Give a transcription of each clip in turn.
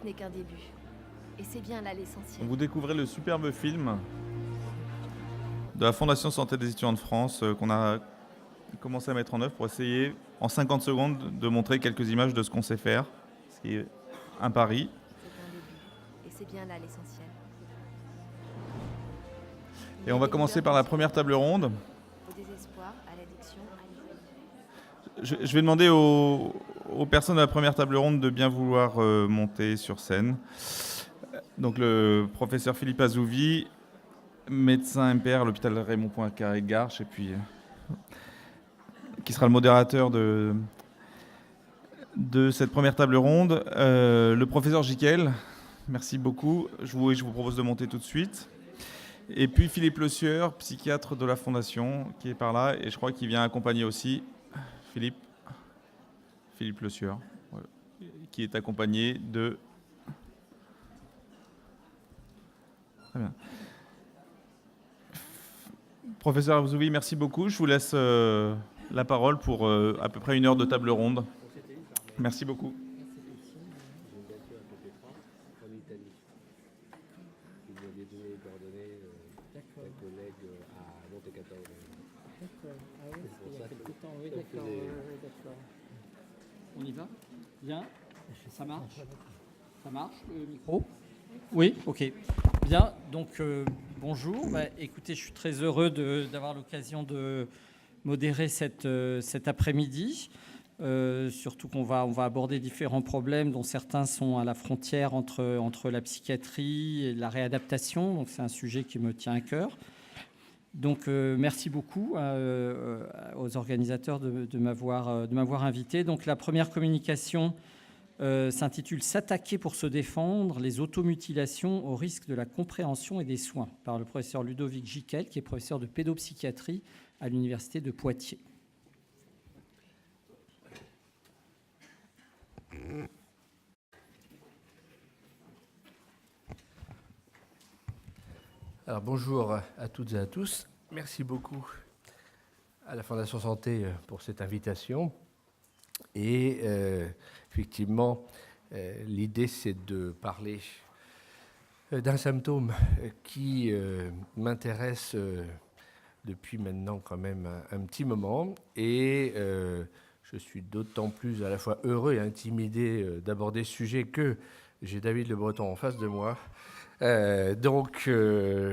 n'est qu'un début. Et c'est bien là l'essentiel. Vous découvrez le superbe film de la Fondation Santé des étudiants de France qu'on a commencé à mettre en œuvre pour essayer, en 50 secondes, de montrer quelques images de ce qu'on sait faire, ce qui est un pari. C'est un début. Et c'est bien là l'essentiel. Et on va commencer par la première table ronde. Au désespoir, à l'addiction, à l'isolement. Je vais demander aux personnes de la première table ronde de bien vouloir monter sur scène. Donc le professeur Philippe Azouvi, médecin MPR à l'hôpital Raymond Poincaré-Garches, et puis qui sera le modérateur de cette première table ronde. Le professeur Jiquel, merci beaucoup. Je vous propose de monter tout de suite. Et puis Philippe Le Sieur, psychiatre de la Fondation, qui est par là, et je crois qu'il vient accompagner aussi Philippe Le Sieur, qui est accompagné de... Très bien. Professeur Azouvi, merci beaucoup. Je vous laisse la parole pour à peu près 1 heure de table ronde. Merci beaucoup. On y va? Bien? Ça marche? Ça marche, le micro? Oui, ok. Bien, donc bonjour. Écoutez, je suis très heureux d'avoir l'occasion de modérer cet après-midi. Surtout qu'on va aborder différents problèmes dont certains sont à la frontière entre la psychiatrie et la réadaptation. Donc c'est un sujet qui me tient à cœur. Donc merci beaucoup aux organisateurs de m'avoir invité. Donc la première communication s'intitule « S'attaquer pour se défendre, les automutilations au risque de la compréhension et des soins » par le professeur Ludovic Jiquel, qui est professeur de pédopsychiatrie à l'université de Poitiers. Alors bonjour à toutes et à tous. Merci beaucoup à la Fondation Santé pour cette invitation. Et effectivement, l'idée c'est de parler d'un symptôme qui m'intéresse depuis maintenant quand même un petit moment. Et je suis d'autant plus à la fois heureux et intimidé d'aborder ce sujet que j'ai David Le Breton en face de moi. Donc,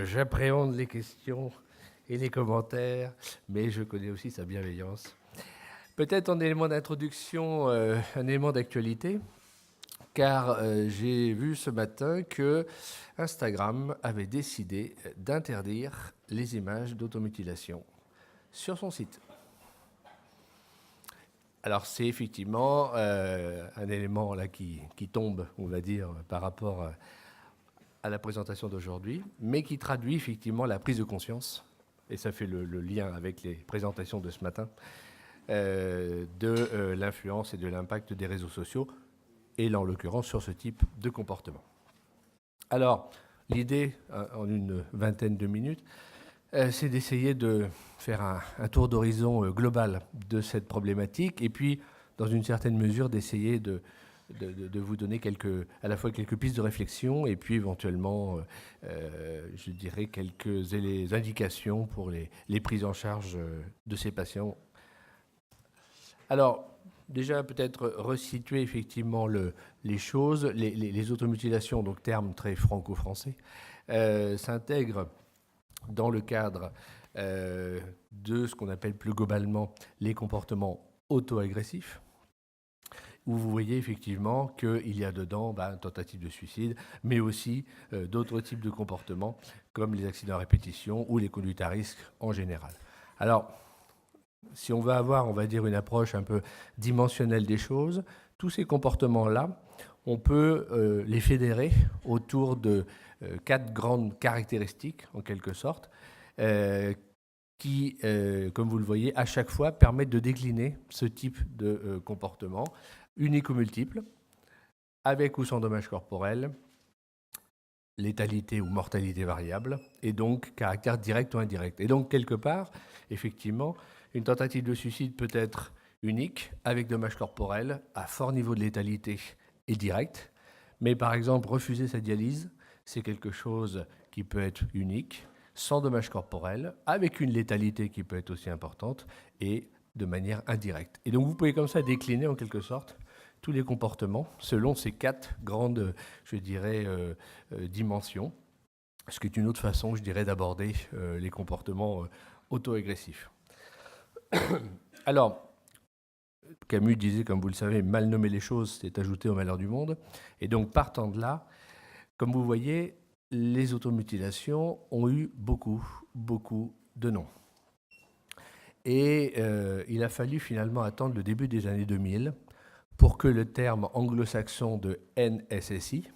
j'appréhende les questions et les commentaires, mais je connais aussi sa bienveillance. Peut-être en élément d'introduction, un élément d'actualité, car j'ai vu ce matin que Instagram avait décidé d'interdire les images d'automutilation sur son site. Alors, c'est effectivement un élément là qui tombe, on va dire, par rapport à la présentation d'aujourd'hui, mais qui traduit effectivement la prise de conscience, et ça fait le lien avec les présentations de ce matin, de l'influence et de l'impact des réseaux sociaux, et là en l'occurrence sur ce type de comportement. Alors, l'idée, en une vingtaine de minutes, c'est d'essayer de faire un tour d'horizon global de cette problématique, et puis, dans une certaine mesure, d'essayer de vous donner à la fois quelques pistes de réflexion et puis éventuellement, je dirais, quelques indications pour les prises en charge de ces patients. Alors, déjà peut-être resituer effectivement les choses. Les automutilations, donc terme très franco-français, s'intègrent dans le cadre de ce qu'on appelle plus globalement les comportements auto-agressifs, où vous voyez effectivement qu'il y a dedans une tentative de suicide, mais aussi d'autres types de comportements, comme les accidents à répétition ou les conduites à risque en général. Alors, si on veut avoir, on va dire, une approche un peu dimensionnelle des choses, tous ces comportements-là, on peut les fédérer autour de 4 grandes caractéristiques, en quelque sorte, qui, comme vous le voyez, à chaque fois permettent de décliner ce type de comportement, unique ou multiple, avec ou sans dommage corporel, létalité ou mortalité variable, et donc caractère direct ou indirect. Et donc, quelque part, effectivement, une tentative de suicide peut être unique, avec dommage corporel, à fort niveau de létalité et direct, Mais par exemple, refuser sa dialyse, c'est quelque chose qui peut être unique, sans dommage corporel, avec une létalité qui peut être aussi importante, et de manière indirecte. Et donc vous pouvez comme ça décliner en quelque sorte tous les comportements selon ces 4 grandes, je dirais, dimensions, ce qui est une autre façon, je dirais, d'aborder les comportements auto-agressifs. Alors, Camus disait, comme vous le savez, mal nommer les choses, c'est ajouter au malheur du monde. Et donc, partant de là, comme vous voyez, les automutilations ont eu beaucoup de noms. Et il a fallu finalement attendre le début des années 2000 pour que le terme anglo-saxon de NSSI,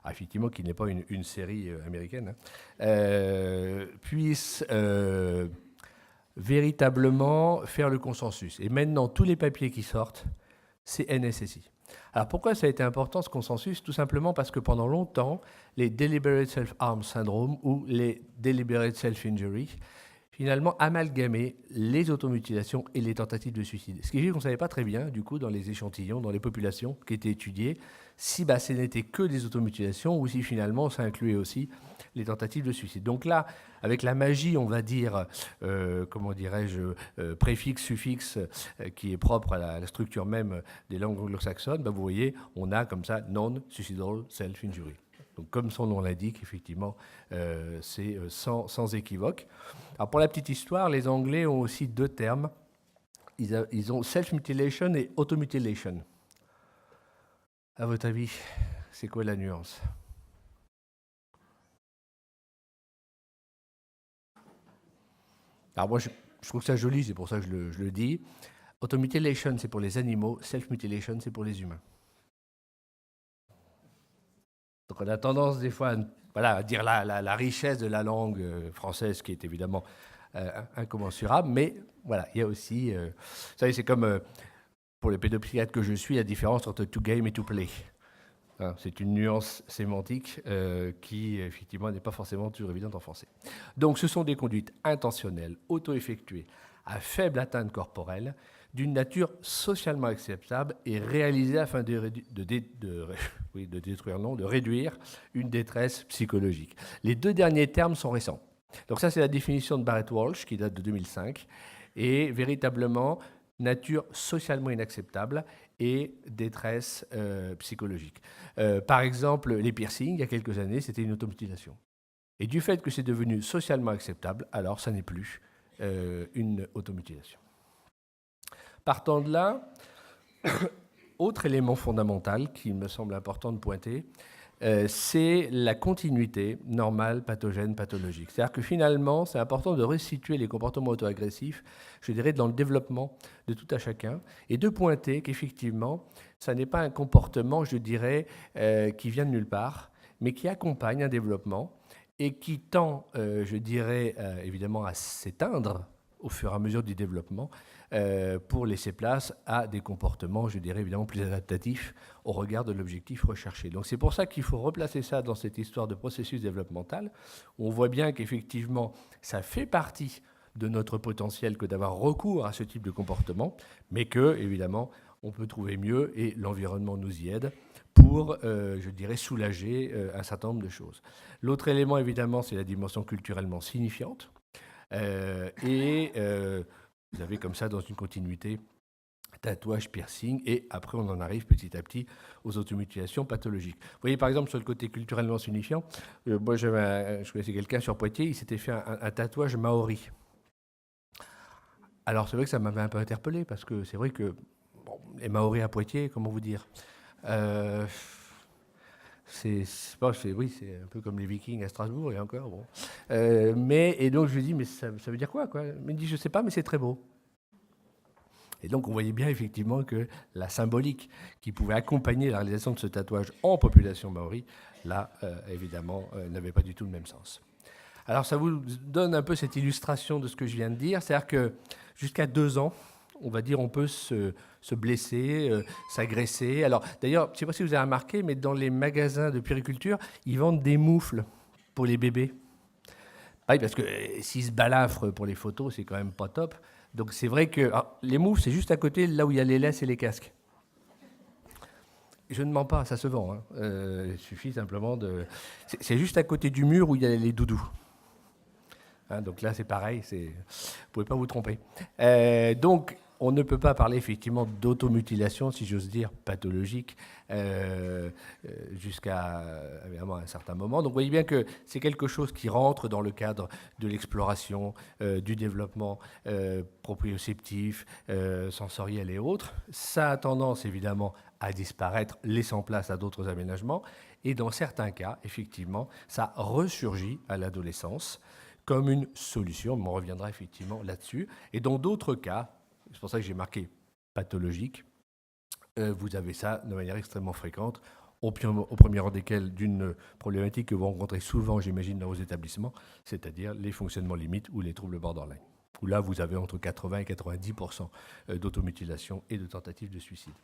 effectivement qui n'est pas une série américaine, puisse véritablement faire le consensus. Et maintenant, tous les papiers qui sortent, c'est NSSI. Alors pourquoi ça a été important ce consensus? Tout simplement parce que pendant longtemps, les Deliberate Self-Harm Syndrome ou les Deliberate Self-Injury finalement amalgamaient les automutilations et les tentatives de suicide. Ce qui fait qu'on ne savait pas très bien, du coup, dans les échantillons, dans les populations qui étaient étudiées, si ce n'était que des automutilations ou si finalement ça incluait aussi les tentatives de suicide. Donc là, avec la magie, on va dire, comment dirais-je, préfixe, suffixe, qui est propre à la structure même des langues anglo-saxonnes, vous voyez, on a comme ça non-suicidal self-injury. Donc, comme son nom l'indique, effectivement, c'est sans équivoque. Alors, pour la petite histoire, les Anglais ont aussi 2 termes. Ils ont self-mutilation et automutilation. À votre avis, c'est quoi la nuance? Alors, moi, je trouve ça joli, c'est pour ça que je le dis. Automutilation, c'est pour les animaux. Self-mutilation, c'est pour les humains. Donc on a tendance des fois à dire la richesse de la langue française, qui est évidemment incommensurable, mais voilà, il y a aussi, vous savez, c'est comme pour les pédopsychiatres que je suis, la différence entre to game et to play. C'est une nuance sémantique qui, effectivement, n'est pas forcément toujours évidente en français. Donc ce sont des conduites intentionnelles, auto-effectuées, à faible atteinte corporelle, d'une nature socialement acceptable et réalisée afin de réduire une détresse psychologique. Les 2 derniers termes sont récents. Donc ça, c'est la définition de Barrett Walsh, qui date de 2005, et véritablement nature socialement inacceptable et détresse psychologique. Par exemple, les piercings, il y a quelques années, c'était une automutilation. Et du fait que c'est devenu socialement acceptable, alors ça n'est plus une automutilation. Partant de là, autre élément fondamental qui me semble important de pointer, c'est la continuité normale, pathogène, pathologique. C'est-à-dire que finalement, c'est important de restituer les comportements auto-agressifs, je dirais, dans le développement de tout à chacun, et de pointer qu'effectivement, ça n'est pas un comportement, je dirais, qui vient de nulle part, mais qui accompagne un développement et qui tend, je dirais, évidemment à s'éteindre au fur et à mesure du développement, pour laisser place à des comportements, je dirais évidemment plus adaptatifs au regard de l'objectif recherché. Donc c'est pour ça qu'il faut replacer ça dans cette histoire de processus développemental, où on voit bien qu'effectivement, ça fait partie de notre potentiel que d'avoir recours à ce type de comportement, mais que, évidemment, on peut trouver mieux et l'environnement nous y aide pour, je dirais, soulager un certain nombre de choses. L'autre élément, évidemment, c'est la dimension culturellement signifiante. Vous avez comme ça dans une continuité tatouage, piercing, et après on en arrive petit à petit aux automutilations pathologiques. Vous voyez par exemple sur le côté culturellement signifiant, moi je connaissais quelqu'un sur Poitiers, il s'était fait un tatouage maori. Alors c'est vrai que ça m'avait un peu interpellé parce que c'est vrai que les Maoris à Poitiers, comment vous dire, c'est un peu comme les Vikings à Strasbourg et encore. Bon. Et donc je lui dis, mais ça veut dire quoi? Il me dit, je sais pas, mais c'est très beau. Et donc on voyait bien effectivement que la symbolique qui pouvait accompagner la réalisation de ce tatouage en population maori, là, évidemment, n'avait pas du tout le même sens. Alors ça vous donne un peu cette illustration de ce que je viens de dire, c'est-à-dire que jusqu'à 2 ans, on va dire, on peut se blesser, s'agresser. Alors, d'ailleurs, je ne sais pas si vous avez remarqué, mais dans les magasins de puériculture, ils vendent des moufles pour les bébés. Pareil, parce que s'ils se balafrent pour les photos, c'est quand même pas top. Donc, c'est vrai que les moufles, c'est juste à côté, là où il y a les laisses et les casques. Je ne mens pas, ça se vend. Hein. Il suffit simplement de... C'est juste à côté du mur où il y a les doudous. Hein, donc là, c'est pareil, vous ne pouvez pas vous tromper. Donc, on ne peut pas parler effectivement d'automutilation, si j'ose dire, pathologique, jusqu'à évidemment un certain moment. Donc, vous voyez bien que c'est quelque chose qui rentre dans le cadre de l'exploration, du développement proprioceptif, sensoriel et autres. Ça a tendance, évidemment, à disparaître, laissant place à d'autres aménagements. Et dans certains cas, effectivement, ça ressurgit à l'adolescence comme une solution. On reviendra effectivement là-dessus. Et dans d'autres cas, c'est pour ça que j'ai marqué pathologique, vous avez ça de manière extrêmement fréquente, au premier rang desquels d'une problématique que vous rencontrez souvent, j'imagine, dans vos établissements, c'est-à-dire les fonctionnements limites ou les troubles borderline, où là, vous avez entre 80 et 90% d'automutilation et de tentatives de suicide.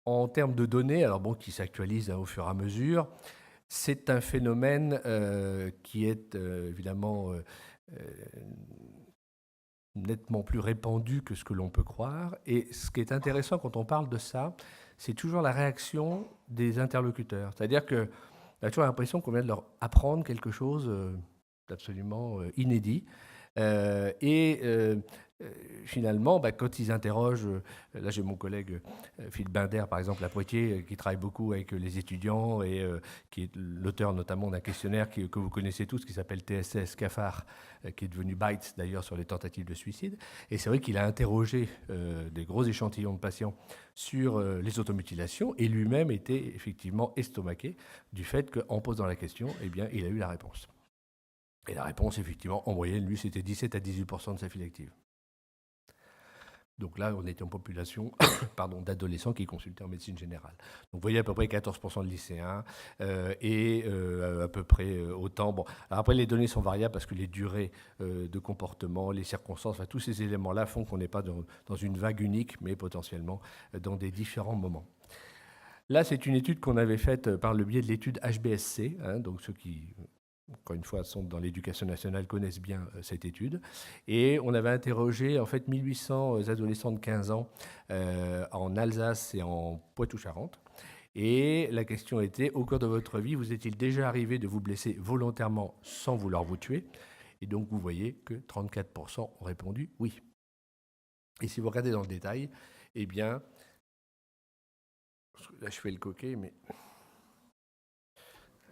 En termes de données, alors bon, qui s'actualisent au fur et à mesure, c'est un phénomène qui est évidemment nettement plus répandu que ce que l'on peut croire. Et ce qui est intéressant quand on parle de ça, c'est toujours la réaction des interlocuteurs. C'est-à-dire qu'on a toujours l'impression qu'on vient de leur apprendre quelque chose d'absolument inédit. Finalement, quand ils interrogent, là j'ai mon collègue Philippe Binder, par exemple, à Poitiers, qui travaille beaucoup avec les étudiants et qui est l'auteur notamment d'un questionnaire que vous connaissez tous, qui s'appelle TSS Cafard, qui est devenu Bytes d'ailleurs sur les tentatives de suicide. Et c'est vrai qu'il a interrogé des gros échantillons de patients sur les automutilations et lui-même était effectivement estomaqué du fait qu'en posant la question, eh bien, il a eu la réponse. Et la réponse, effectivement, en moyenne, lui, c'était 17 à 18% de sa file active. Donc là, on était en population d'adolescents qui consultaient en médecine générale. Donc vous voyez à peu près 14% de lycéens et à peu près autant. Bon, alors après, les données sont variables parce que les durées de comportement, les circonstances, tous ces éléments-là font qu'on n'est pas dans une vague unique, mais potentiellement dans des différents moments. Là, c'est une étude qu'on avait faite par le biais de l'étude HBSC, hein, donc ceux qui... encore une fois, sont dans l'éducation nationale, connaissent bien cette étude. Et on avait interrogé en fait 1800 adolescents de 15 ans en Alsace et en Poitou-Charentes. Et la question était, au cours de votre vie, vous est-il déjà arrivé de vous blesser volontairement sans vouloir vous tuer? Et donc, vous voyez que 34% ont répondu oui. Et si vous regardez dans le détail, eh bien, là je fais le coquet, mais...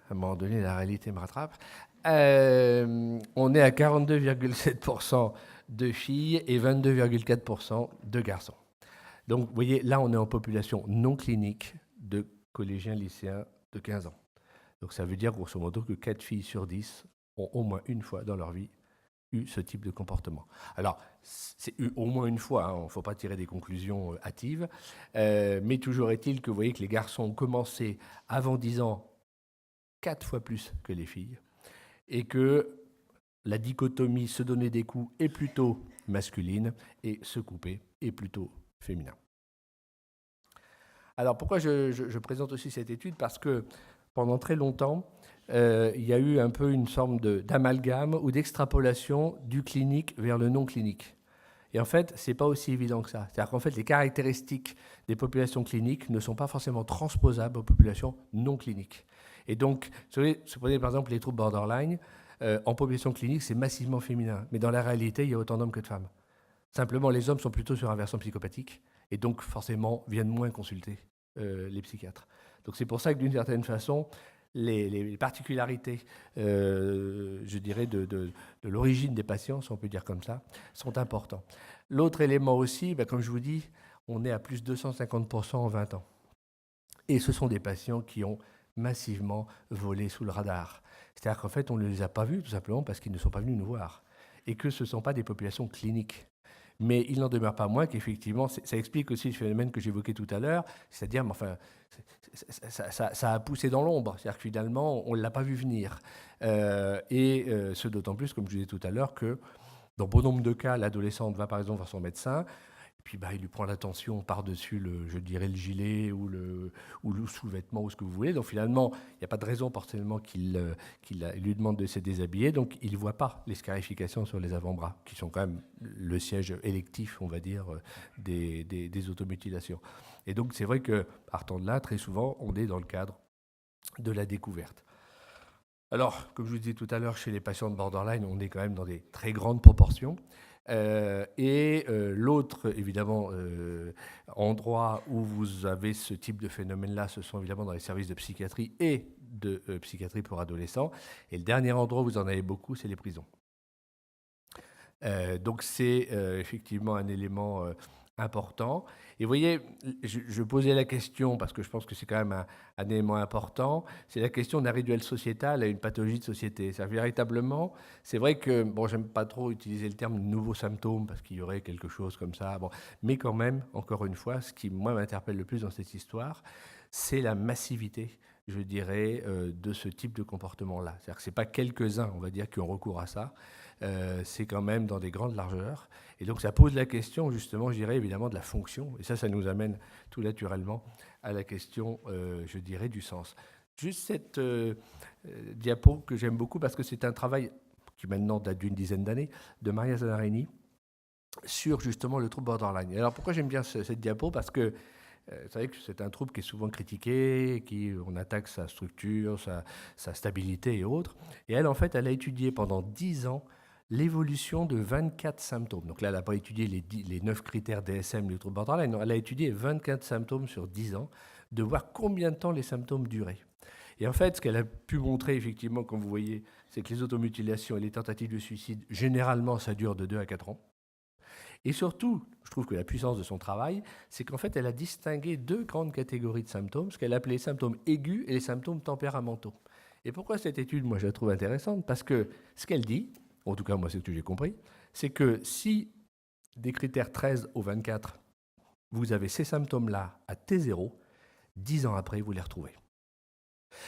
à un moment donné, la réalité me rattrape. On est à 42,7% de filles et 22,4% de garçons. Donc, vous voyez, là, on est en population non clinique de collégiens, lycéens de 15 ans. Donc, ça veut dire, grosso modo, que 4 filles sur 10 ont au moins une fois dans leur vie eu ce type de comportement. Alors, c'est au moins une fois, hein, il ne faut pas tirer des conclusions hâtives, mais toujours est-il que vous voyez que les garçons ont commencé avant 10 ans 4 fois plus que les filles, et que la dichotomie se donner des coups est plutôt masculine et se couper est plutôt féminin. Alors pourquoi je présente aussi cette étude? Parce que pendant très longtemps, il y a eu un peu une forme d'amalgame ou d'extrapolation du clinique vers le non clinique. Et en fait, ce n'est pas aussi évident que ça. C'est-à-dire qu'en fait, les caractéristiques des populations cliniques ne sont pas forcément transposables aux populations non cliniques. Et donc, supprenez par exemple les troubles borderline, en population clinique, c'est massivement féminin. Mais dans la réalité, il y a autant d'hommes que de femmes. Simplement, les hommes sont plutôt sur un versant psychopathique et donc forcément viennent moins consulter les psychiatres. Donc c'est pour ça que d'une certaine façon, les particularités, je dirais, de l'origine des patients, si on peut dire comme ça, sont importants. L'autre élément aussi, comme je vous dis, on est à plus de 250% en 20 ans. Et ce sont des patients qui ont massivement volé sous le radar. C'est-à-dire qu'en fait, on ne les a pas vus tout simplement parce qu'ils ne sont pas venus nous voir. Et que ce ne sont pas des populations cliniques. Mais il n'en demeure pas moins qu'effectivement, ça explique aussi le phénomène que j'évoquais tout à l'heure, c'est-à-dire, enfin, ça a poussé dans l'ombre. C'est-à-dire que finalement, on ne l'a pas vu venir. Ce d'autant plus, comme je disais tout à l'heure, que dans bon nombre de cas, l'adolescente va par exemple voir son médecin, puis il lui prend l'attention par-dessus, je dirais, le gilet ou le sous-vêtement ou ce que vous voulez. Donc finalement, il n'y a pas de raison personnellement qu'il lui demande de se déshabiller. Donc il ne voit pas les scarifications sur les avant-bras, qui sont quand même le siège électif, on va dire, des automutilations. Et donc c'est vrai que, partant de là, très souvent, on est dans le cadre de la découverte. Alors, comme je vous disais tout à l'heure, chez les patients de borderline, on est quand même dans des très grandes proportions. L'autre, évidemment, endroit où vous avez ce type de phénomène-là, ce sont évidemment dans les services de psychiatrie et de psychiatrie pour adolescents. Et le dernier endroit où vous en avez beaucoup, c'est les prisons. Donc c'est effectivement un élément important. Et vous voyez, je posais la question, parce que je pense que c'est quand même un élément important, c'est la question d'un rituel sociétal à une pathologie de société. C'est-à-dire, véritablement, c'est vrai que, bon, j'aime pas trop utiliser le terme nouveau symptôme, parce qu'il y aurait quelque chose comme ça, bon, mais quand même, encore une fois, ce qui, moi, m'interpelle le plus dans cette histoire, c'est la massivité, je dirais, de ce type de comportement-là. C'est-à-dire que ce n'est pas quelques-uns, on va dire, qui ont recours à ça, c'est quand même dans des grandes largeurs. Et donc ça pose la question, justement, je dirais, évidemment, de la fonction. Et ça nous amène tout naturellement à la question, je dirais, du sens. Juste cette diapo que j'aime beaucoup, parce que c'est un travail qui maintenant date d'une dizaine d'années, de Maria Zanarini, sur justement le trouble borderline. Et alors pourquoi j'aime bien cette diapo? Parce que vous savez que c'est un trouble qui est souvent critiqué, on attaque sa structure, sa stabilité et autres. Et elle, en fait, elle a étudié pendant 10 ans l'évolution de 24 symptômes. Donc là, elle n'a pas étudié les 9 critères DSM du trouble borderline, non, elle a étudié 24 symptômes sur 10 ans, de voir combien de temps les symptômes duraient. Et en fait, ce qu'elle a pu montrer, effectivement, comme vous voyez, c'est que les automutilations et les tentatives de suicide, généralement, ça dure de 2 à 4 ans. Et surtout, je trouve que la puissance de son travail, c'est qu'en fait, elle a distingué 2 grandes catégories de symptômes, ce qu'elle appelait les symptômes aigus et les symptômes tempéramentaux. Et pourquoi cette étude, moi, je la trouve intéressante? Parce que ce qu'elle dit, en tout cas, moi, c'est ce que j'ai compris, c'est que si des critères 13 au 24, vous avez ces symptômes-là à T0, 10 ans après, vous les retrouvez.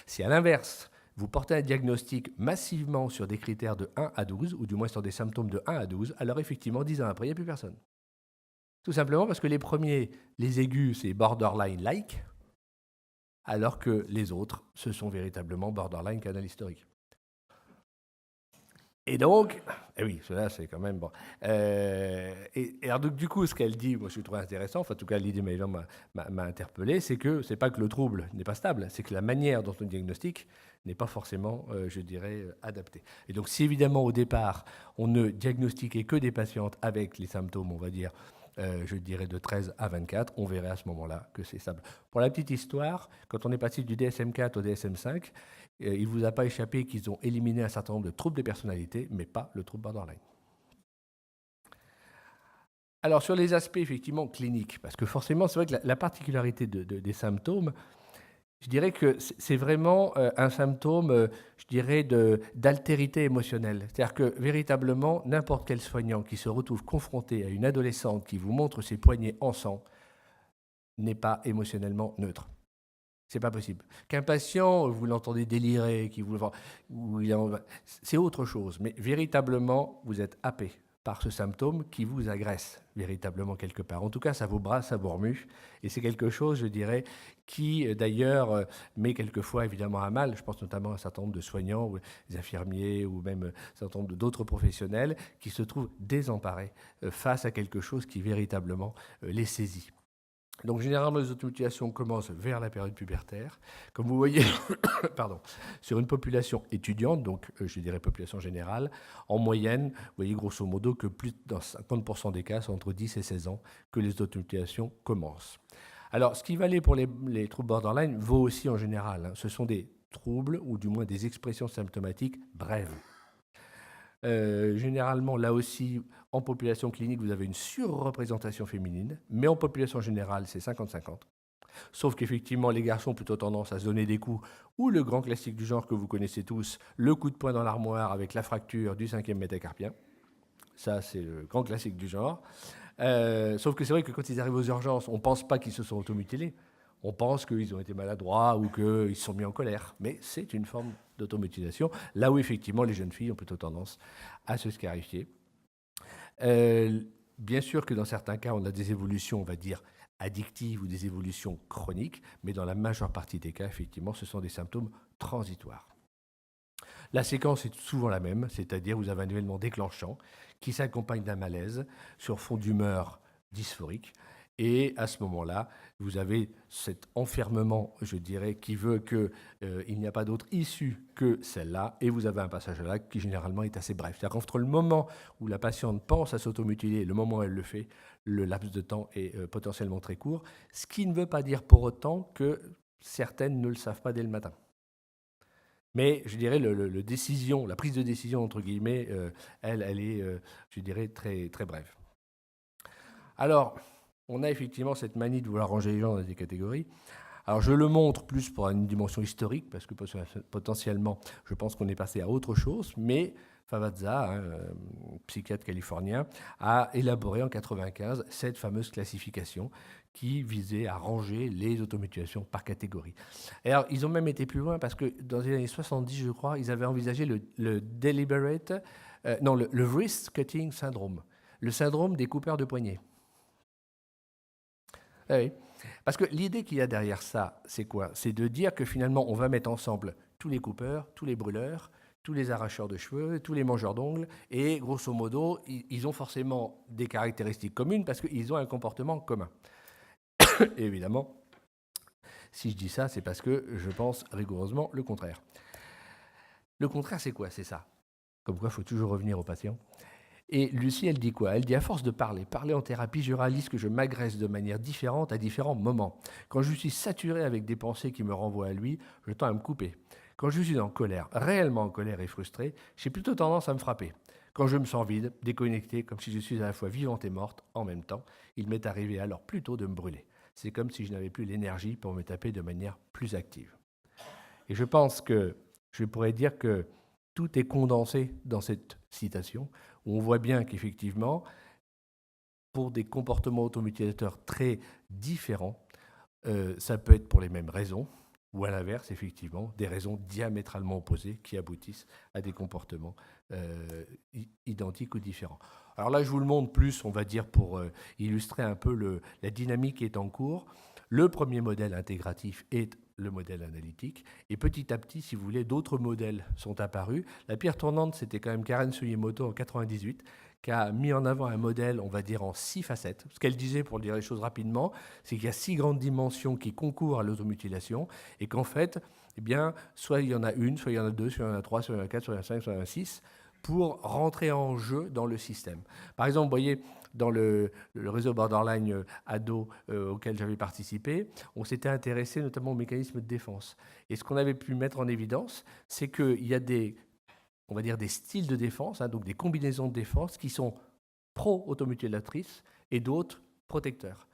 Si à l'inverse, vous portez un diagnostic massivement sur des critères de 1 à 12, ou du moins sur des symptômes de 1 à 12, alors effectivement, 10 ans après, il n'y a plus personne. Tout simplement parce que les premiers, les aigus, c'est borderline-like, alors que les autres, ce sont véritablement borderline canal historique. Et donc, oui, cela c'est quand même bon. Et alors donc, du coup, ce qu'elle dit, moi je trouve intéressant, enfin en tout cas l'idée m'a interpellé, c'est que c'est pas que le trouble n'est pas stable, c'est que la manière dont on diagnostique n'est pas forcément, je dirais, adaptée. Et donc si évidemment au départ, on ne diagnostiquait que des patientes avec les symptômes, on va dire, je dirais de 13 à 24, on verrait à ce moment-là que c'est stable. Pour la petite histoire, quand on est passé du DSM-4 au DSM-5, il ne vous a pas échappé qu'ils ont éliminé un certain nombre de troubles de personnalité, mais pas le trouble borderline. Alors, sur les aspects, effectivement, cliniques, parce que forcément, c'est vrai que la particularité des symptômes, je dirais que c'est vraiment un symptôme, je dirais, d'altérité émotionnelle. C'est-à-dire que, véritablement, n'importe quel soignant qui se retrouve confronté à une adolescente qui vous montre ses poignets en sang n'est pas émotionnellement neutre. C'est pas possible. Qu'un patient, vous l'entendez délirer, c'est autre chose. Mais véritablement, vous êtes happé par ce symptôme qui vous agresse véritablement quelque part. En tout cas, ça vous brasse, ça vous remue. Et c'est quelque chose, je dirais, qui d'ailleurs met quelquefois évidemment à mal. Je pense notamment à un certain nombre de soignants, ou des infirmiers, ou même un certain nombre d'autres professionnels qui se trouvent désemparés face à quelque chose qui véritablement les saisit. Donc, généralement, les automutilations commencent vers la période pubertaire. Comme vous voyez, pardon, sur une population étudiante, donc je dirais population générale, en moyenne, vous voyez grosso modo que plus dans 50% des cas, c'est entre 10 et 16 ans que les automutilations commencent. Alors, ce qui valait pour les troubles borderline vaut aussi en général. Ce sont des troubles, ou du moins des expressions symptomatiques brèves. Généralement, là aussi, en population clinique, vous avez une surreprésentation féminine, mais en population générale, c'est 50-50. Sauf qu'effectivement, les garçons ont plutôt tendance à se donner des coups, ou le grand classique du genre que vous connaissez tous, le coup de poing dans l'armoire avec la fracture du 5e métacarpien. Ça, c'est le grand classique du genre. Sauf que c'est vrai que quand ils arrivent aux urgences, on ne pense pas qu'ils se sont automutilés. On pense qu'ils ont été maladroits ou qu'ils se sont mis en colère. Mais c'est une forme d'automutilation, là où effectivement les jeunes filles ont plutôt tendance à se scarifier. bien sûr que dans certains cas, on a des évolutions, on va dire, addictives ou des évolutions chroniques, mais dans la majeure partie des cas, effectivement, ce sont des symptômes transitoires. La séquence est souvent la même, c'est-à-dire vous avez un événement déclenchant qui s'accompagne d'un malaise sur fond d'humeur dysphorique. Et à ce moment-là, vous avez cet enfermement, je dirais, qui veut qu'il n'y a pas d'autre issue que celle-là. Et vous avez un passage à l'acte qui, généralement, est assez bref. C'est-à-dire qu'entre le moment où la patiente pense à s'automutiler et le moment où elle le fait, le laps de temps est potentiellement très court. Ce qui ne veut pas dire pour autant que certaines ne le savent pas dès le matin. Mais je dirais la prise de décision, entre guillemets, elle est, je dirais, très, très brève. Alors, on a effectivement cette manie de vouloir ranger les gens dans des catégories. Alors, je le montre plus pour une dimension historique, parce que potentiellement, je pense qu'on est passé à autre chose, mais Favazza, psychiatre californien, a élaboré en 1995 cette fameuse classification qui visait à ranger les automutilations par catégorie. Et alors, ils ont même été plus loin parce que dans les années 70, je crois, ils avaient envisagé le wrist cutting syndrome, le syndrome des coupeurs de poignets. Ah oui. Parce que l'idée qu'il y a derrière ça, c'est quoi? C'est de dire que finalement, on va mettre ensemble tous les coupeurs, tous les brûleurs, tous les arracheurs de cheveux, tous les mangeurs d'ongles, et grosso modo, ils ont forcément des caractéristiques communes parce qu'ils ont un comportement commun. Et évidemment, si je dis ça, c'est parce que je pense rigoureusement le contraire. Le contraire, c'est quoi? C'est ça. Comme quoi, il faut toujours revenir au patient. Et Lucie, elle dit quoi? Elle dit, à force de parler en thérapie, je réalise que je m'agresse de manière différente à différents moments. Quand je suis saturé avec des pensées qui me renvoient à lui, je tends à me couper. Quand je suis en colère, réellement en colère et frustré, j'ai plutôt tendance à me frapper. Quand je me sens vide, déconnecté, comme si je suis à la fois vivante et morte en même temps, il m'est arrivé alors plutôt de me brûler. C'est comme si je n'avais plus l'énergie pour me taper de manière plus active. Et je pense que je pourrais dire que tout est condensé dans cette citation, où on voit bien qu'effectivement, pour des comportements automutilateurs très différents, ça peut être pour les mêmes raisons, ou à l'inverse, effectivement, des raisons diamétralement opposées qui aboutissent à des comportements identiques ou différents. Alors là, je vous le montre plus, on va dire, pour illustrer un peu la dynamique qui est en cours. Le premier modèle intégratif est le modèle analytique. Et petit à petit, si vous voulez, d'autres modèles sont apparus. La pierre tournante, c'était quand même Karen Sugimoto en 1998, qui a mis en avant un modèle, on va dire, en 6 facettes. Ce qu'elle disait, pour dire les choses rapidement, c'est qu'il y a 6 grandes dimensions qui concourent à l'automutilation et qu'en fait, eh bien, soit il y en a une, soit il y en a deux, soit il y en a 3, soit il y en a 4, soit il y en a 5, soit il y en a 6, pour rentrer en jeu dans le système. Par exemple, vous voyez, dans le réseau Borderline ado auquel j'avais participé, on s'était intéressé notamment aux mécanismes de défense. Et ce qu'on avait pu mettre en évidence, c'est qu'il y a on va dire des styles de défense, donc des combinaisons de défense qui sont pro-automutilatrices et d'autres protecteurs.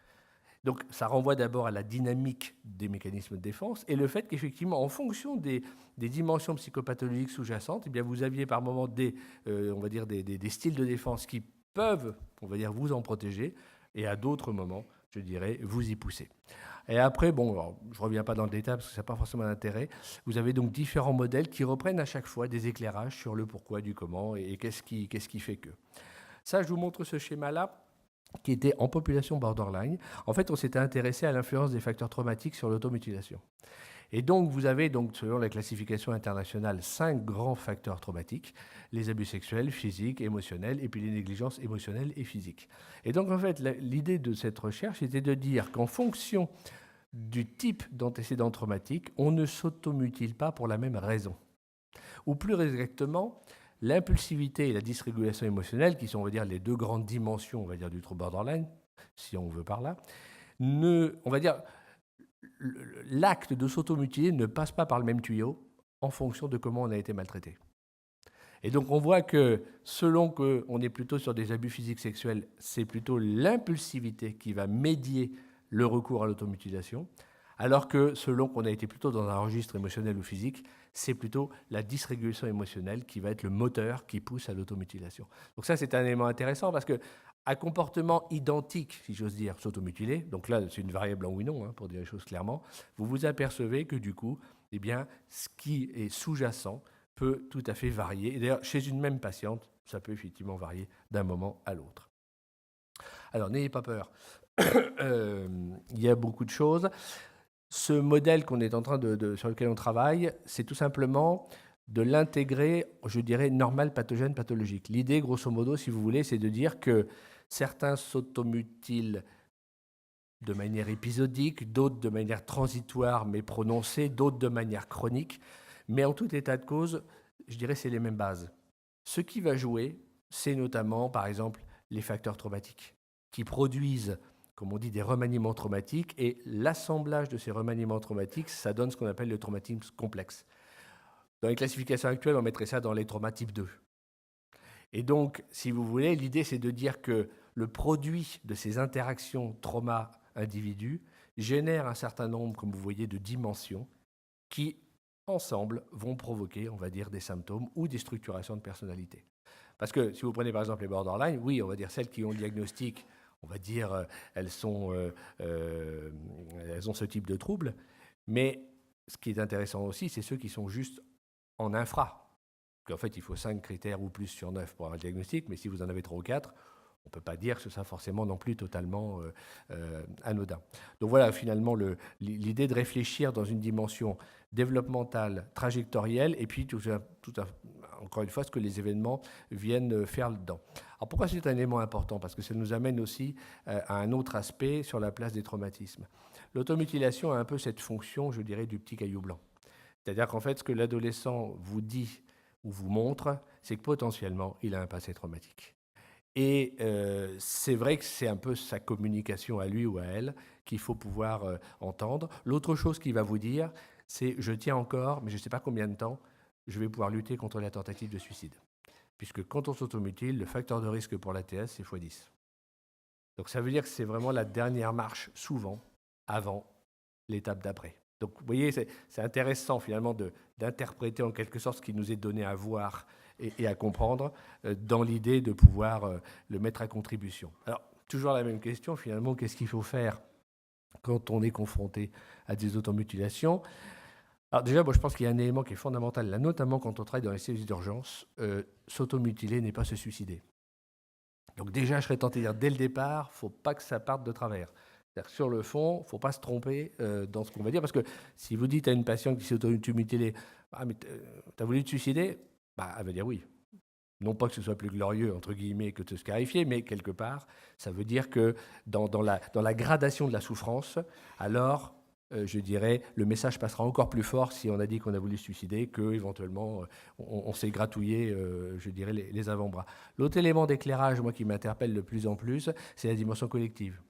Donc ça renvoie d'abord à la dynamique des mécanismes de défense et le fait qu'effectivement, en fonction des dimensions psychopathologiques sous-jacentes, eh bien, vous aviez par moments on va dire des styles de défense qui peuvent, on va dire, vous en protéger et à d'autres moments, je dirais, vous y pousser. Et après, bon, alors, je ne reviens pas dans le détail parce que ça n'a pas forcément d'intérêt. Vous avez donc différents modèles qui reprennent à chaque fois des éclairages sur le pourquoi, du comment et qu'est-ce qui fait que. Ça, je vous montre ce schéma-là qui était en population borderline. En fait, on s'était intéressé à l'influence des facteurs traumatiques sur l'automutilation. Et donc, vous avez, donc, selon la classification internationale, 5 grands facteurs traumatiques, les abus sexuels, physiques, émotionnels, et puis les négligences émotionnelles et physiques. Et donc, en fait, l'idée de cette recherche était de dire qu'en fonction du type d'antécédent traumatique, on ne s'automutile pas pour la même raison. Ou plus exactement, l'impulsivité et la dysrégulation émotionnelle, qui sont, on va dire, les 2 grandes dimensions, on va dire, du trouble borderline, si on veut par là, on va dire, l'acte de s'automutiler ne passe pas par le même tuyau en fonction de comment on a été maltraité. Et donc on voit que selon qu'on est plutôt sur des abus physiques sexuels, c'est plutôt l'impulsivité qui va médier le recours à l'automutilation, alors que selon qu'on a été plutôt dans un registre émotionnel ou physique, c'est plutôt la dysrégulation émotionnelle qui va être le moteur qui pousse à l'automutilation. Donc ça, c'est un élément intéressant parce que à comportement identique, si j'ose dire, s'automutiler, donc là, c'est une variable en oui non, pour dire les choses clairement, vous vous apercevez que du coup, eh bien, ce qui est sous-jacent peut tout à fait varier. Et d'ailleurs, chez une même patiente, ça peut effectivement varier d'un moment à l'autre. Alors, n'ayez pas peur. Il y a beaucoup de choses. Ce modèle qu'on est en train sur lequel on travaille, c'est tout simplement de l'intégrer, je dirais, normal, pathogène, pathologique. L'idée, grosso modo, si vous voulez, c'est de dire que certains s'automutilent de manière épisodique, d'autres de manière transitoire mais prononcée, d'autres de manière chronique. Mais en tout état de cause, je dirais c'est les mêmes bases. Ce qui va jouer, c'est notamment, par exemple, les facteurs traumatiques qui produisent, comme on dit, des remaniements traumatiques. Et l'assemblage de ces remaniements traumatiques, ça donne ce qu'on appelle le traumatisme complexe. Dans les classifications actuelles, on mettrait ça dans les traumas type 2. Et donc, si vous voulez, l'idée, c'est de dire que le produit de ces interactions trauma-individu génère un certain nombre, comme vous voyez, de dimensions qui, ensemble, vont provoquer, on va dire, des symptômes ou des structurations de personnalité. Parce que si vous prenez par exemple les borderline, oui, on va dire celles qui ont le diagnostic, on va dire elles ont ce type de trouble, mais ce qui est intéressant aussi, c'est ceux qui sont juste en infra. En fait, il faut 5 critères ou plus sur 9 pour avoir le diagnostic, mais si vous en avez 3 ou 4, on ne peut pas dire que ce soit forcément non plus totalement anodin. Donc voilà, finalement, l'idée de réfléchir dans une dimension développementale, trajectorielle, et puis encore une fois, ce que les événements viennent faire dedans. Alors pourquoi c'est un élément important? Parce que ça nous amène aussi à un autre aspect sur la place des traumatismes. L'automutilation a un peu cette fonction, je dirais, du petit caillou blanc. C'est-à-dire qu'en fait, ce que l'adolescent vous dit ou vous montre, c'est que potentiellement, il a un passé traumatique. Et c'est vrai que c'est un peu sa communication à lui ou à elle qu'il faut pouvoir entendre. L'autre chose qu'il va vous dire, c'est « je tiens encore, mais je ne sais pas combien de temps, je vais pouvoir lutter contre la tentative de suicide ». Puisque quand on s'automutile, le facteur de risque pour l'ATS, c'est x10. Donc ça veut dire que c'est vraiment la dernière marche, souvent, avant l'étape d'après. Donc vous voyez, c'est intéressant finalement d'interpréter en quelque sorte ce qui nous est donné à voir et à comprendre dans l'idée de pouvoir le mettre à contribution. Alors, toujours la même question, finalement, qu'est-ce qu'il faut faire quand on est confronté à des automutilations? Alors déjà, moi, je pense qu'il y a un élément qui est fondamental, là, notamment quand on travaille dans les services d'urgence, s'automutiler n'est pas se suicider. Donc déjà, je serais tenté de dire, dès le départ, il ne faut pas que ça parte de travers. C'est-à-dire que sur le fond, il ne faut pas se tromper dans ce qu'on va dire, parce que si vous dites à une patiente qui s'est automutilée, « Ah, mais tu as voulu te suicider ?» Elle va dire oui. Non pas que ce soit plus glorieux, entre guillemets, que de se scarifier, mais quelque part, ça veut dire que dans la gradation de la souffrance, alors, je dirais, le message passera encore plus fort si on a dit qu'on a voulu se suicider, qu'éventuellement, on s'est gratouillé, je dirais, les avant-bras. L'autre élément d'éclairage, moi, qui m'interpelle de plus en plus, c'est la dimension collective.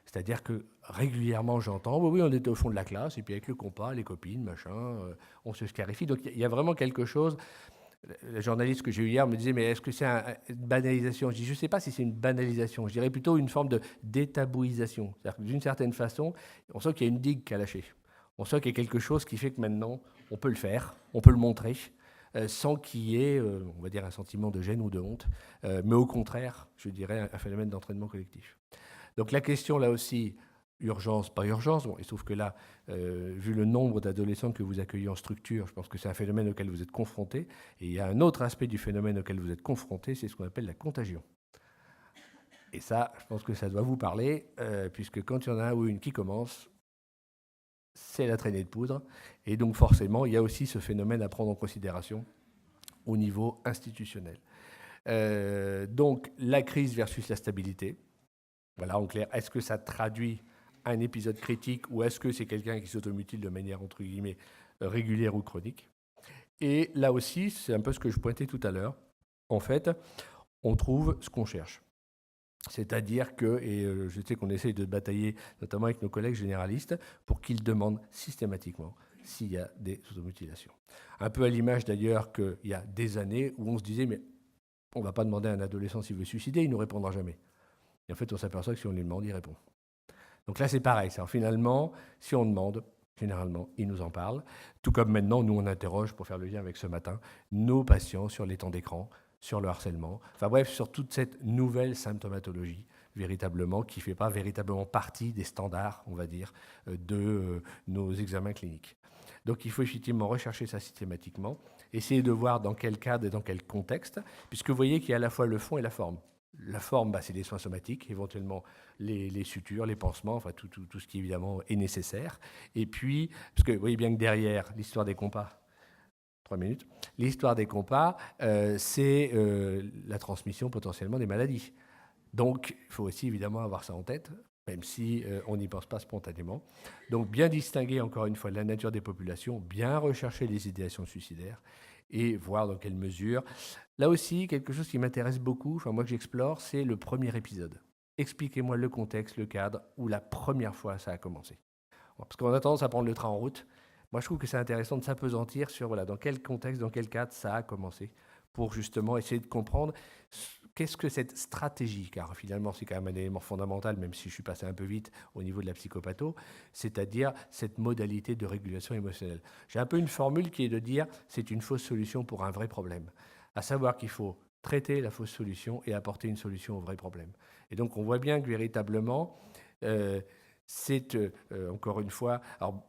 C'est-à-dire que régulièrement, j'entends, oui, on était au fond de la classe, et puis avec le compas, les copines, machin, on se scarifie. Donc il y a vraiment quelque chose. Le journaliste que j'ai eu hier me disait, mais est-ce que c'est une banalisation? Je dis, je ne sais pas si c'est une banalisation, je dirais plutôt une forme de détabouisation. C'est-à-dire que d'une certaine façon, on sent qu'il y a une digue qui a lâché. On sent qu'il y a quelque chose qui fait que maintenant, on peut le faire, on peut le montrer, sans qu'il y ait, on va dire, un sentiment de gêne ou de honte, mais au contraire, je dirais, un phénomène d'entraînement collectif. Donc la question, là aussi, urgence, pas urgence, bon, il se trouve que là, vu le nombre d'adolescents que vous accueillez en structure, je pense que c'est un phénomène auquel vous êtes confrontés. Et il y a un autre aspect du phénomène auquel vous êtes confrontés, c'est ce qu'on appelle la contagion. Et ça, je pense que ça doit vous parler, puisque quand il y en a un ou une qui commence, c'est la traînée de poudre. Et donc forcément, il y a aussi ce phénomène à prendre en considération au niveau institutionnel. Donc la crise versus la stabilité. Voilà, en clair, est-ce que ça traduit un épisode critique ou est-ce que c'est quelqu'un qui s'automutile de manière, entre guillemets, régulière ou chronique? Et là aussi, c'est un peu ce que je pointais tout à l'heure. En fait, on trouve ce qu'on cherche. C'est-à-dire que, et je sais qu'on essaye de batailler, notamment avec nos collègues généralistes, pour qu'ils demandent systématiquement s'il y a des automutilations. Un peu à l'image d'ailleurs qu'il y a des années où on se disait, mais on ne va pas demander à un adolescent s'il veut se suicider, il ne nous répondra jamais. Et en fait, on s'aperçoit que si on lui demande, il répond. Donc là, c'est pareil. Finalement, si on demande, généralement, il nous en parle. Tout comme maintenant, nous, on interroge, pour faire le lien avec ce matin, nos patients sur les temps d'écran, sur le harcèlement. Enfin bref, sur toute cette nouvelle symptomatologie, véritablement, qui ne fait pas véritablement partie des standards, on va dire, de nos examens cliniques. Donc il faut effectivement rechercher ça systématiquement, essayer de voir dans quel cadre et dans quel contexte, puisque vous voyez qu'il y a à la fois le fond et la forme. La forme, c'est les soins somatiques, éventuellement les sutures, les pansements, enfin tout ce qui évidemment est nécessaire. Et puis, parce que vous voyez bien que derrière l'histoire des compas, 3 minutes, l'histoire des compas, c'est la transmission potentiellement des maladies. Donc, il faut aussi évidemment avoir ça en tête, même si on n'y pense pas spontanément. Donc, bien distinguer encore une fois la nature des populations, bien rechercher les idéations suicidaires et voir dans quelle mesure. Là aussi, quelque chose qui m'intéresse beaucoup, enfin moi que j'explore, c'est le premier épisode. Expliquez-moi le contexte, le cadre, où la première fois ça a commencé. Parce qu'on a tendance à prendre le train en route. Moi, je trouve que c'est intéressant de s'apesantir sur dans quel contexte, dans quel cadre ça a commencé, pour justement essayer de comprendre qu'est-ce que cette stratégie, car finalement c'est quand même un élément fondamental, même si je suis passé un peu vite au niveau de la psychopatho, c'est-à-dire cette modalité de régulation émotionnelle. J'ai un peu une formule qui est de dire c'est une fausse solution pour un vrai problème, à savoir qu'il faut traiter la fausse solution et apporter une solution au vrai problème. Et donc on voit bien que véritablement, c'est encore une fois... Alors,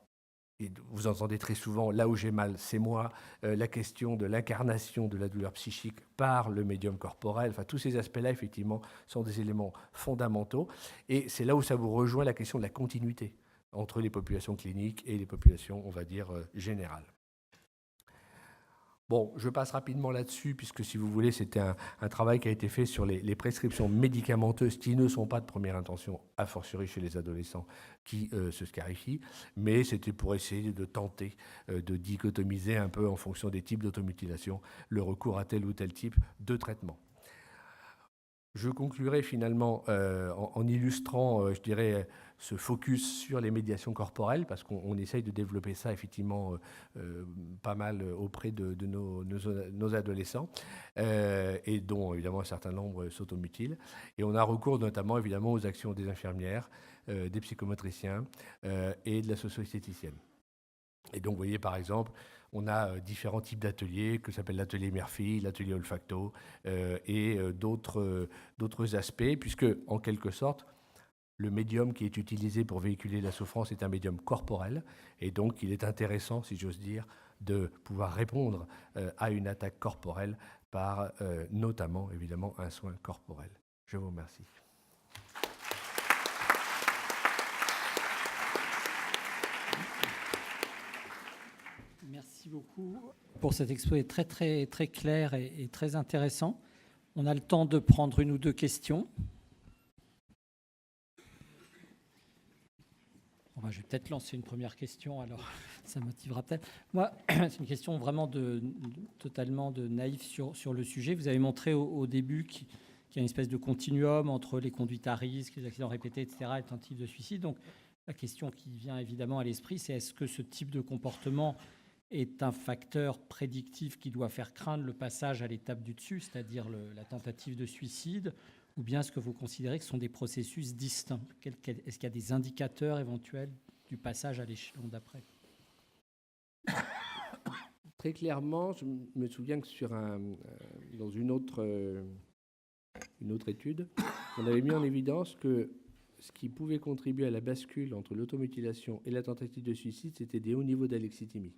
et vous entendez très souvent, là où j'ai mal, c'est moi, la question de l'incarnation de la douleur psychique par le médium corporel, enfin tous ces aspects-là, effectivement, sont des éléments fondamentaux. Et c'est là où ça vous rejoint la question de la continuité entre les populations cliniques et les populations, on va dire, générales. Bon, je passe rapidement là-dessus, puisque si vous voulez, c'était un travail qui a été fait sur les prescriptions médicamenteuses qui ne sont pas de première intention, a fortiori chez les adolescents qui se scarifient, mais c'était pour essayer de tenter de dichotomiser un peu en fonction des types d'automutilation le recours à tel ou tel type de traitement. Je conclurai finalement en illustrant, je dirais, ce focus sur les médiations corporelles, parce qu'on essaye de développer ça effectivement pas mal auprès de nos adolescents, et dont évidemment un certain nombre s'automutilent. Et on a recours notamment évidemment aux actions des infirmières, des psychomotriciens et de la socio-esthéticienne. Et donc, vous voyez, par exemple, on a différents types d'ateliers, que s'appelle l'atelier mère-fille, l'atelier olfacto, et d'autres aspects, puisque, en quelque sorte, le médium qui est utilisé pour véhiculer la souffrance est un médium corporel, et donc il est intéressant, si j'ose dire, de pouvoir répondre à une attaque corporelle par, notamment, évidemment, un soin corporel. Je vous remercie. Merci beaucoup pour cet exposé très, très, très clair et très intéressant. On a le temps de prendre une ou deux questions. Je vais peut-être lancer une première question, alors ça motivera peut-être. Moi, c'est une question vraiment totalement de naïf sur le sujet. Vous avez montré au début qu'il y a une espèce de continuum entre les conduites à risque, les accidents répétés, etc., et tentatives de suicide. Donc, la question qui vient évidemment à l'esprit, c'est est-ce que ce type de comportement est un facteur prédictif qui doit faire craindre le passage à l'étape du dessus, c'est-à-dire la tentative de suicide, ou bien est-ce que vous considérez que ce sont des processus distincts? Est-ce qu'il y a des indicateurs éventuels du passage à l'échelon d'après? Très clairement, je me souviens que dans une autre étude, on avait mis en évidence que ce qui pouvait contribuer à la bascule entre l'automutilation et la tentative de suicide, c'était des hauts niveaux d'alexithymie.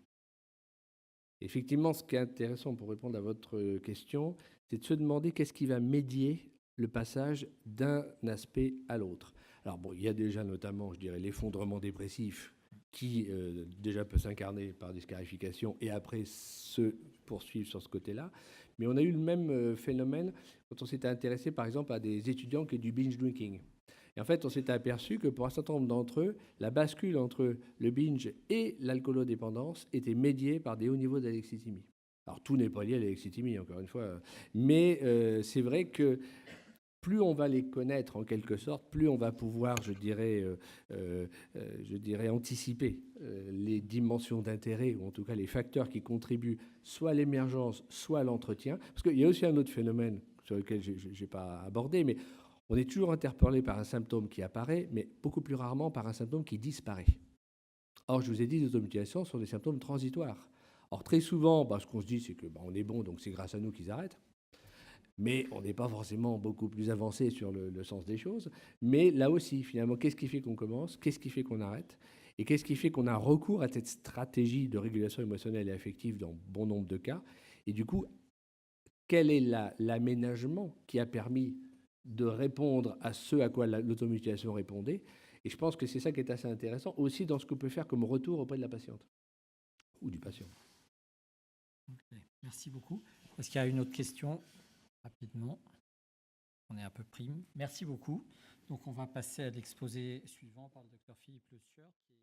Effectivement, ce qui est intéressant pour répondre à votre question, c'est de se demander qu'est-ce qui va médier le passage d'un aspect à l'autre. Alors bon, il y a déjà notamment, je dirais, l'effondrement dépressif qui déjà peut s'incarner par des scarifications et après se poursuivre sur ce côté-là. Mais on a eu le même phénomène quand on s'était intéressé par exemple à des étudiants qui ont du binge drinking. Et en fait, on s'était aperçu que pour un certain nombre d'entre eux, la bascule entre le binge et l'alcoolodépendance était médiée par des hauts niveaux d'alexithymie. Alors, tout n'est pas lié à l'alexithymie, encore une fois. Mais c'est vrai que plus on va les connaître, en quelque sorte, plus on va pouvoir, je dirais anticiper les dimensions d'intérêt, ou en tout cas les facteurs qui contribuent soit à l'émergence, soit à l'entretien. Parce qu'il y a aussi un autre phénomène sur lequel je n'ai pas abordé, mais on est toujours interpellé par un symptôme qui apparaît, mais beaucoup plus rarement par un symptôme qui disparaît. Or, je vous ai dit, les automutilations sont des symptômes transitoires. Or, très souvent, ce qu'on se dit, c'est que on est bon, donc c'est grâce à nous qu'ils arrêtent. Mais on n'est pas forcément beaucoup plus avancé sur le sens des choses. Mais là aussi, finalement, qu'est-ce qui fait qu'on commence? Qu'est-ce qui fait qu'on arrête? Et qu'est-ce qui fait qu'on a recours à cette stratégie de régulation émotionnelle et affective dans bon nombre de cas? Et du coup, quel est l'aménagement qui a permis de répondre à ce à quoi l'automutilation répondait. Et je pense que c'est ça qui est assez intéressant aussi dans ce qu'on peut faire comme retour auprès de la patiente ou du patient. Okay. Merci beaucoup. Est-ce qu'il y a une autre question? Rapidement. On est un peu pris. Merci beaucoup. Donc, on va passer à l'exposé suivant par le docteur Philippe Le Sueur, qui est